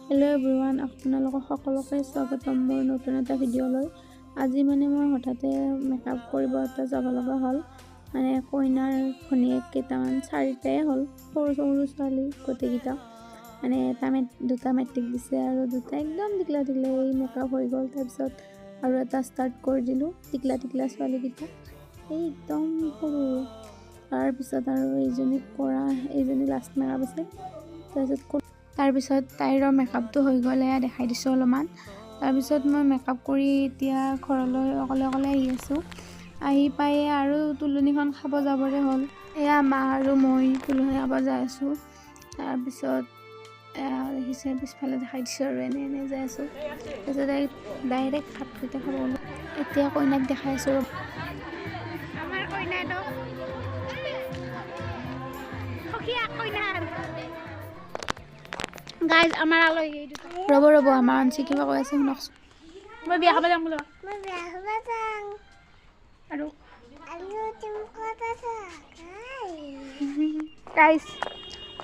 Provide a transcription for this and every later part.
Hello' everyone, আপোনালোকক সকলোকে স্বাগতম মোৰ নতুন এটা ভিডিঅ'লৈ। আজি মানে মই হঠাতে মেকআপ কৰিব যাব লগা হ'ল। মানে কইনাৰ ভনীয়েক কেইটামান চাৰিটাই হ'ল, সৰু সৰু ছোৱালী গোটেইকেইটা। মানে দুটা মেট্ৰিক দিছে আৰু দুটা একদম টিকলা টিকলা মেকআপ হৈ গ'ল। তাৰপিছত আৰু এটা ষ্টাৰ্ট কৰি দিলোঁ টিকলা টিকলা ছোৱালীকেইটা, এই একদম সৰু। তাৰপিছত আৰু এইজনী লাষ্ট মেকআপ আছে। তাৰপিছত তাইৰ মেকআপটো হৈ গ'লে দেখাই দিছোঁ অলপমান। তাৰপিছত মই মেকআপ কৰি এতিয়া ঘৰলৈ অকলে আহি আছোঁ। আহি পাই আৰু তুলনিখন খাব যাবৰে হ'ল। এয়া মা আৰু মই তুলনি খাব যাই আছোঁ। তাৰপিছত দেখিছে পিছফালে দেখাই দিছোঁ আৰু এনে যাই আছোঁ। তাৰপিছত ডাইৰেক্ট ভাতকেইটা খাব গ'লোঁ। এতিয়া কইনাক দেখাই আছোঁ। আমাৰ কইনাটো গাইজ আমাৰ আলহী ৰ'ব আমাৰ আনছি কিবা কৈ আছে শুনকচোন। মই বিয়া খাব যাম বোলো। আৰু গাইজ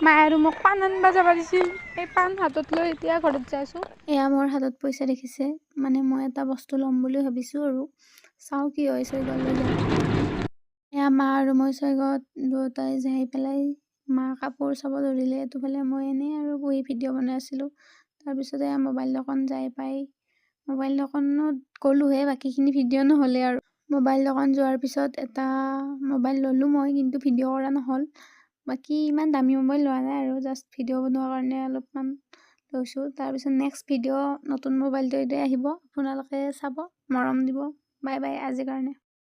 মায়ে আৰু মোক পাণ আনিব যাব দিছিল। এই পাণ হাতত লৈ এতিয়া ঘৰত যাই আছোঁ। এয়া মোৰ হাতত পইচা দেখিছে, মানে মই এটা বস্তু ল'ম বুলি ভাবিছোঁ আৰু চাওঁ কি হয়। ছয়গত লৈ যাম। এয়া মা আৰু মই ছয়গত দুয়োটাই যাই পেলাই মা কাপোৰ চাব ধৰিলে। এইটোফালে মই এনেই আৰু বহি ভিডিঅ' বনাই আছিলোঁ। তাৰপিছতে মোবাইল দোকান যাই পাই মোবাইল দোকানত গ'লোঁহে, বাকীখিনি ভিডিঅ' নহ'লে আৰু। মোবাইল দোকান যোৱাৰ পিছত এটা মোবাইল ল'লোঁ মই, কিন্তু ভিডিঅ' কৰা নহ'ল। বাকী ইমান দামী মোবাইল লোৱা নাই আৰু জাষ্ট ভিডিঅ' বনোৱাৰ কাৰণে অলপমান লৈছোঁ। তাৰপিছত নেক্সট ভিডিঅ' নতুন মোবাইলটোৱেদি আহিব, আপোনালোকে চাব, মৰম দিব। বাই বাই আজিৰ কাৰণে।